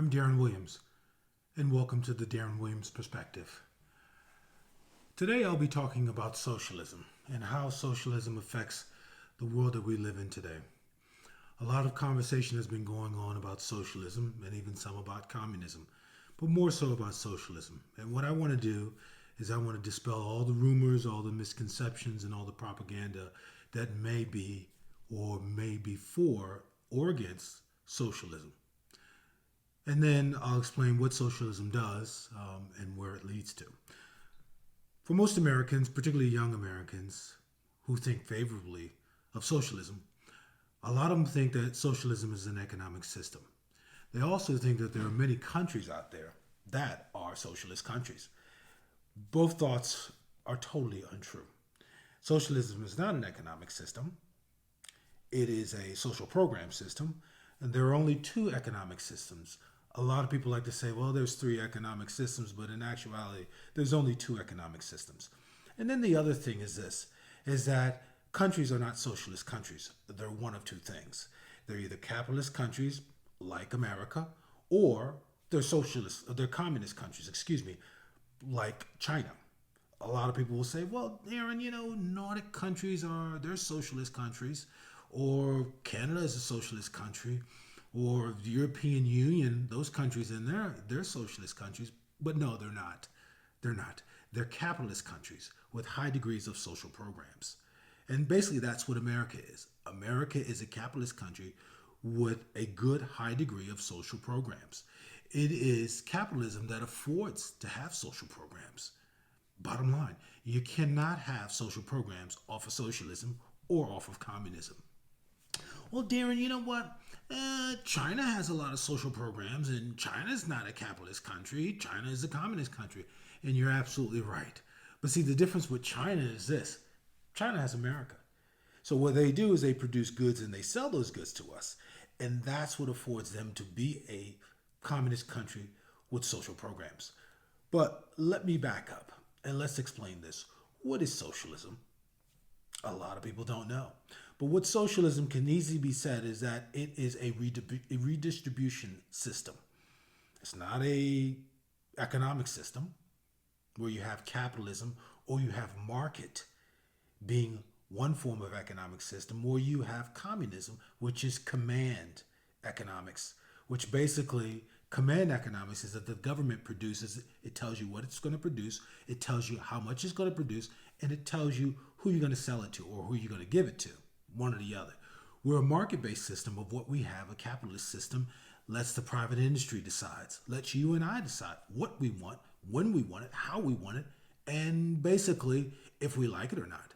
I'm Darren Williams, and welcome to the Darren Williams Perspective. Today I'll be talking about socialism and how socialism affects the world that we live in today. A lot of conversation has been going on about socialism and even some about communism, but more so about socialism. And what I want to do is I want to dispel all the rumors, all the misconceptions, and all the propaganda that may be or may be for or against socialism. And then I'll explain what socialism does and where it leads to. For most Americans, particularly young Americans who think favorably of socialism, a lot of them think that socialism is an economic system. They also think that there are many countries out there that are socialist countries. Both thoughts are totally untrue. Socialism is not an economic system. It is a social program system, and there are only two economic systems. A lot of people like to say, well, there's three economic systems, but in actuality, there's only two economic systems. And then the other thing is this, is that countries are not socialist countries. They're one of two things. They're either capitalist countries, like America, or they're communist countries, like China. A lot of people will say, well, Aaron, Nordic countries they're socialist countries, or Canada is a socialist country, or the European Union, those countries in there, they're socialist countries. But no, they're not. They're not. They're capitalist countries with high degrees of social programs. And basically that's what America is. America is a capitalist country with a good high degree of social programs. It is capitalism that affords to have social programs. Bottom line, you cannot have social programs off of socialism or off of communism. Well, Darren, you know what? China has a lot of social programs, and China's not a capitalist country. China is a communist country. And you're absolutely right. But see, the difference with China is this. China has America. So what they do is they produce goods and they sell those goods to us. And that's what affords them to be a communist country with social programs. But let me back up and let's explain this. What is socialism? A lot of people don't know. But what socialism can easily be said is that it is a redistribution system. It's not a economic system where you have capitalism or you have market being one form of economic system, or you have communism, which is command economics, which basically command economics is that the government produces, it tells you what it's going to produce, it tells you how much it's going to produce, and it tells you who you're going to sell it to or who you're going to give it to, one or the other. We're a market-based system of what we have. A capitalist system lets the private industry decide, lets you and I decide what we want, when we want it, how we want it, and basically if we like it or not.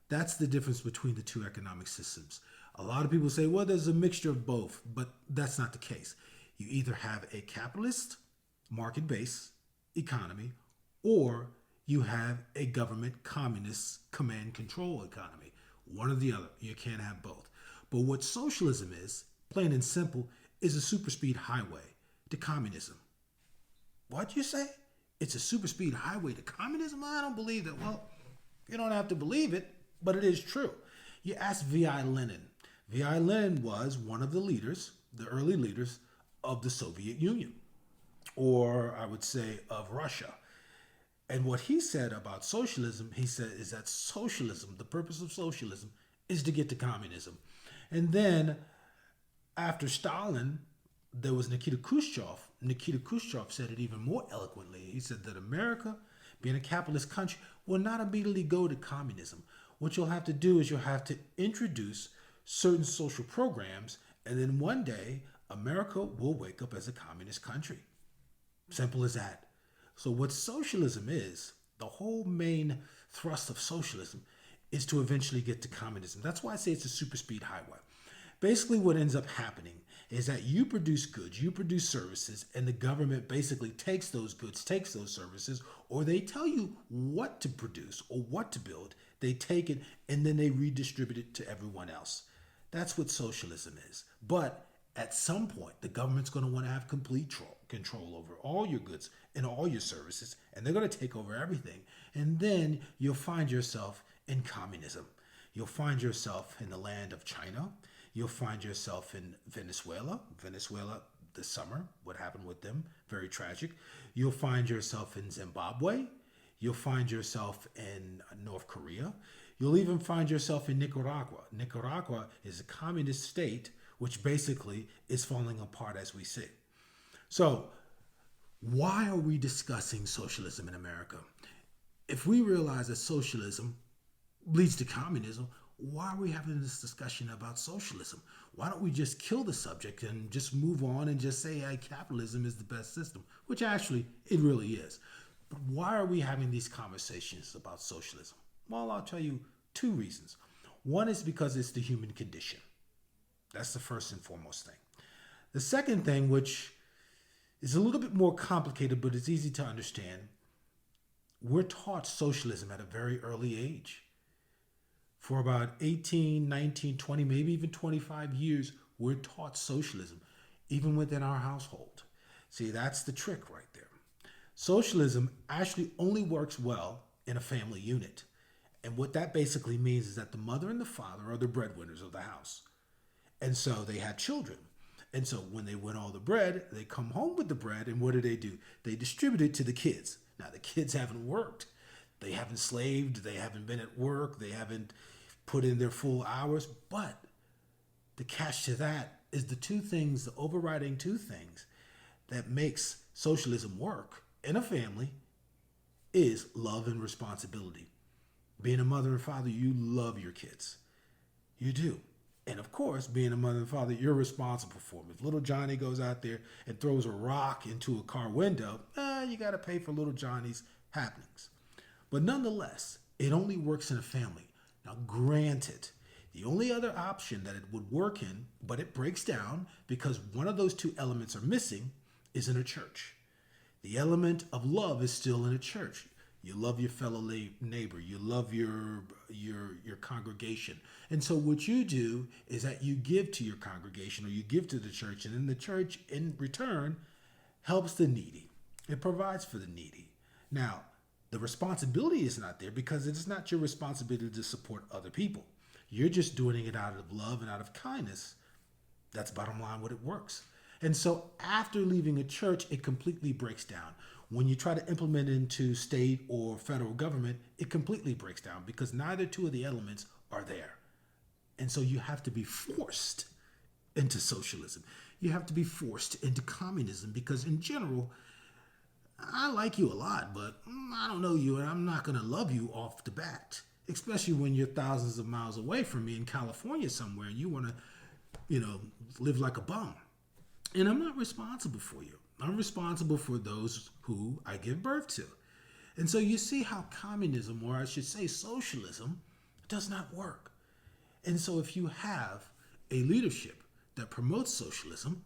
That's the difference between the two economic systems. A lot of people say, well, there's a mixture of both, but that's not the case. You either have a capitalist, market-based economy, or you have a government communist command control economy. One or the other. You can't have both. But what socialism is, plain and simple, is a super speed highway to communism. What'd you say? It's a super speed highway to communism? I don't believe that. Well, you don't have to believe it, but it is true. You ask V.I. Lenin. V.I. Lenin was one of the leaders, the early leaders of the Soviet Union, or I would say of Russia. And what he said about socialism, he said, is that socialism, the purpose of socialism, is to get to communism. And then after Stalin, there was Nikita Khrushchev. Nikita Khrushchev said it even more eloquently. He said that America, being a capitalist country, will not immediately go to communism. What you'll have to do is you'll have to introduce certain social programs, and then one day America will wake up as a communist country. Simple as that. So what socialism is, the whole main thrust of socialism is to eventually get to communism. That's why I say it's a super speed highway. Basically what ends up happening is that you produce goods, you produce services, and the government basically takes those goods, takes those services, or they tell you what to produce or what to build. They take it and then they redistribute it to everyone else. That's what socialism is. But at some point, the government's going to want to have complete control over all your goods and all your services, and they're going to take over everything. And then you'll find yourself in communism. You'll find yourself in the land of China. You'll find yourself in Venezuela. Venezuela this summer, what happened with them, very tragic. You'll find yourself in Zimbabwe. You'll find yourself in North Korea. You'll even find yourself in Nicaragua. Nicaragua is a communist state, which basically is falling apart as we see. So, why are we discussing socialism in America? If we realize that socialism leads to communism, why are we having this discussion about socialism? Why don't we just kill the subject and just move on and just say, hey, capitalism is the best system, which actually it really is. But why are we having these conversations about socialism? Well, I'll tell you two reasons. One is because it's the human condition. That's the first and foremost thing. The second thing, which is a little bit more complicated, but it's easy to understand, we're taught socialism at a very early age. For about 18, 19, 20, maybe even 25 years, we're taught socialism, even within our household. See, that's the trick right there. Socialism actually only works well in a family unit. And what that basically means is that the mother and the father are the breadwinners of the house. And so they had children. And so when they win all the bread, they come home with the bread, and what do? They distribute it to the kids. Now, the kids haven't worked. They haven't slaved. They haven't been at work. They haven't put in their full hours. But the catch to that is the two things, the overriding two things that makes socialism work in a family is love and responsibility. Being a mother and father, you love your kids. You do. And of course, being a mother and father, you're responsible for them. If little Johnny goes out there and throws a rock into a car window, you got to pay for little Johnny's happenings. But nonetheless, it only works in a family. Now, granted, the only other option that it would work in, but it breaks down because one of those two elements are missing, is in a church. The element of love is still in a church. You love your fellow neighbor. You love your congregation. And so what you do is that you give to your congregation or you give to the church, and then the church in return helps the needy. It provides for the needy. Now, the responsibility is not there because it is not your responsibility to support other people. You're just doing it out of love and out of kindness. That's bottom line what it works. And so after leaving a church, it completely breaks down. When you try to implement it into state or federal government, it completely breaks down because neither two of the elements are there. And so you have to be forced into socialism. You have to be forced into communism because in general, I like you a lot, but I don't know you and I'm not going to love you off the bat, especially when you're thousands of miles away from me in California somewhere and you want to, live like a bum. And I'm not responsible for you. I'm responsible for those who I give birth to. And so you see how communism, or I should say socialism, does not work. And so if you have a leadership that promotes socialism,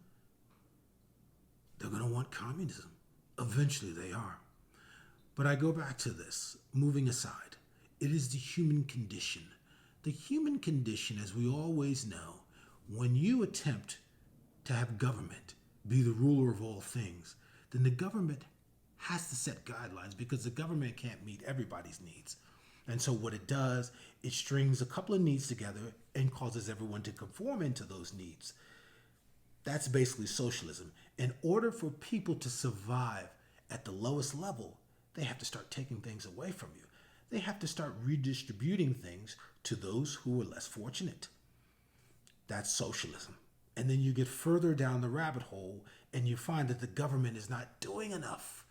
they're going to want communism. Eventually they are. But I go back to this, moving aside. It is the human condition. The human condition, as we always know, when you attempt to have government be the ruler of all things, then the government has to set guidelines because the government can't meet everybody's needs. And so what it does, it strings a couple of needs together and causes everyone to conform into those needs. That's basically socialism. In order for people to survive at the lowest level, they have to start taking things away from you. They have to start redistributing things to those who are less fortunate. That's socialism. And then you get further down the rabbit hole and you find that the government is not doing enough.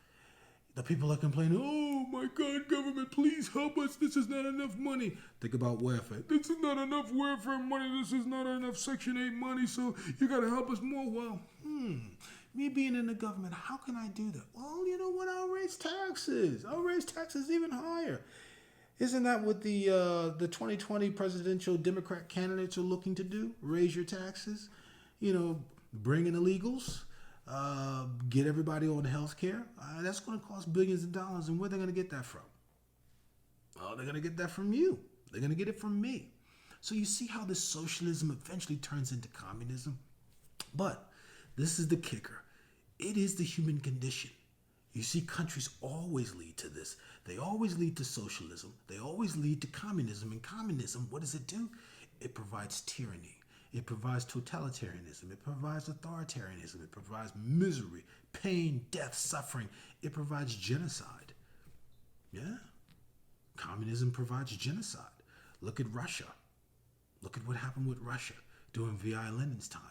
The people are complaining, oh my God, government, please help us. This is not enough money. Think about welfare. This is not enough welfare money. This is not enough Section 8 money. So you got to help us more. Well, me being in the government, how can I do that? Well, you know what? I'll raise taxes. I'll raise taxes even higher. Isn't that what the 2020 presidential Democrat candidates are looking to do? Raise your taxes? Bring in illegals, get everybody on health care. That's going to cost billions of dollars. And where are they going to get that from? Oh, they're going to get that from you. They're going to get it from me. So you see how this socialism eventually turns into communism? But this is the kicker. It is the human condition. You see, countries always lead to this. They always lead to socialism. They always lead to communism. And communism, what does it do? It provides tyranny. It provides totalitarianism. It provides authoritarianism. It provides misery, pain, death, suffering. It provides genocide. Yeah? Communism provides genocide. Look at Russia. Look at what happened with Russia during V.I. Lenin's time.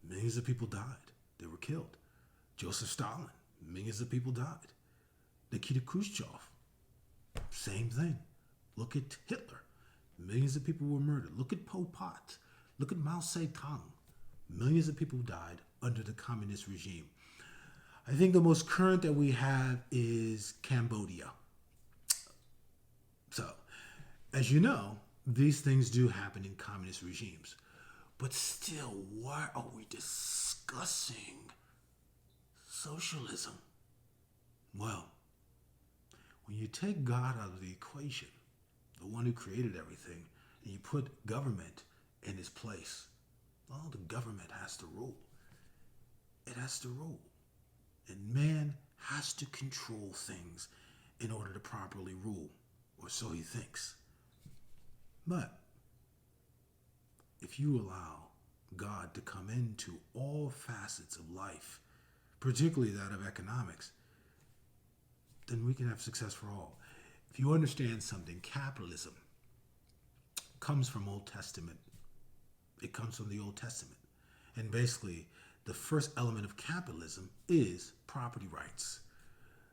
Millions of people died. They were killed. Joseph Stalin, millions of people died. Nikita Khrushchev, same thing. Look at Hitler. Millions of people were murdered. Look at Pol Pot. Look at Mao Zedong. Millions of people died under the communist regime. I think the most current that we have is Cambodia. So, as you know, these things do happen in communist regimes. But still, why are we discussing socialism? Well, when you take God out of the equation, the one who created everything, and you put government in its place, well, the government has to rule. It has to rule. And man has to control things in order to properly rule, or so he thinks. But if you allow God to come into all facets of life, particularly that of economics, then we can have success for all. If you understand something, capitalism comes from Old Testament. It comes from the Old Testament. And basically, the first element of capitalism is property rights.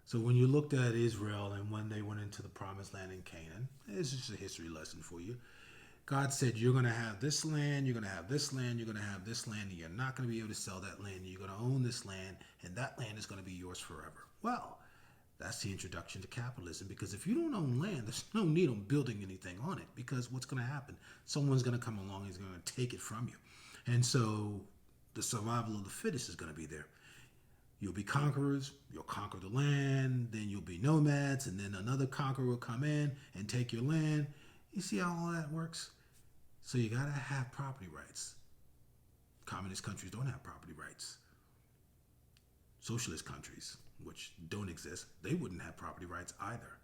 So when you looked at Israel and when they went into the promised land in Canaan, it's just a history lesson for you. God said, you're going to have this land, you're going to have this land, you're going to have this land, and you're not going to be able to sell that land. You're going to own this land, and that land is going to be yours forever. Well, that's the introduction to capitalism, because if you don't own land, there's no need on building anything on it, because what's going to happen? Someone's going to come along and is going to take it from you. And so the survival of the fittest is going to be there. You'll be conquerors, you'll conquer the land, then you'll be nomads, and then another conqueror will come in and take your land. You see how all that works? So you got to have property rights. Communist countries don't have property rights. Socialist countries, which don't exist, they wouldn't have property rights either.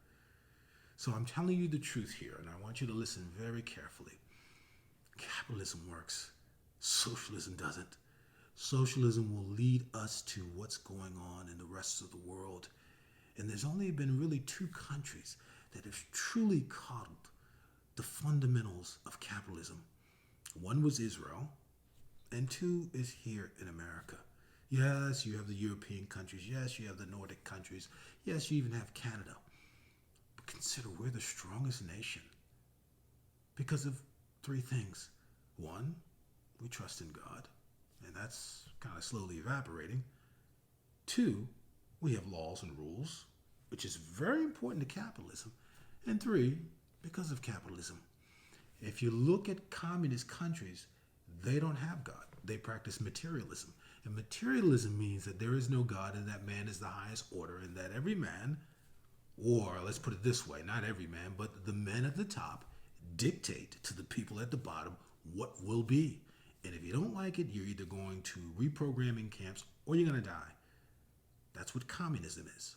So I'm telling you the truth here, and I want you to listen very carefully. Capitalism works. Socialism doesn't. Socialism will lead us to what's going on in the rest of the world. And there's only been really two countries that have truly coddled the fundamentals of capitalism. One was Israel, and two is here in America. Yes, you have the European countries. Yes, you have the Nordic countries. Yes, you even have Canada. But consider we're the strongest nation because of three things. One, we trust in God, and that's kind of slowly evaporating. Two, we have laws and rules, which is very important to capitalism. And three, because of capitalism. If you look at communist countries, they don't have God. They practice materialism. And materialism means that there is no God and that man is the highest order and that every man, or let's put it this way, not every man, but the men at the top dictate to the people at the bottom what will be. And if you don't like it, you're either going to reprogramming camps or you're going to die. That's what communism is.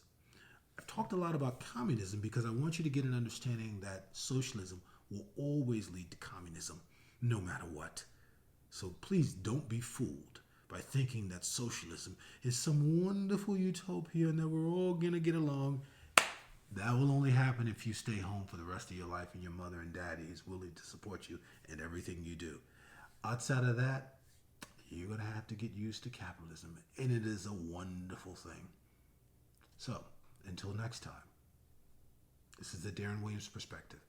I've talked a lot about communism because I want you to get an understanding that socialism will always lead to communism, no matter what. So please don't be fooled by thinking that socialism is some wonderful utopia and that we're all going to get along. That will only happen if you stay home for the rest of your life and your mother and daddy is willing to support you in everything you do. Outside of that, you're going to have to get used to capitalism, and it is a wonderful thing. So, until next time, this is the Darren Williams Perspective,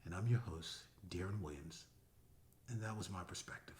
and I'm your host, Darren Williams, and that was my perspective.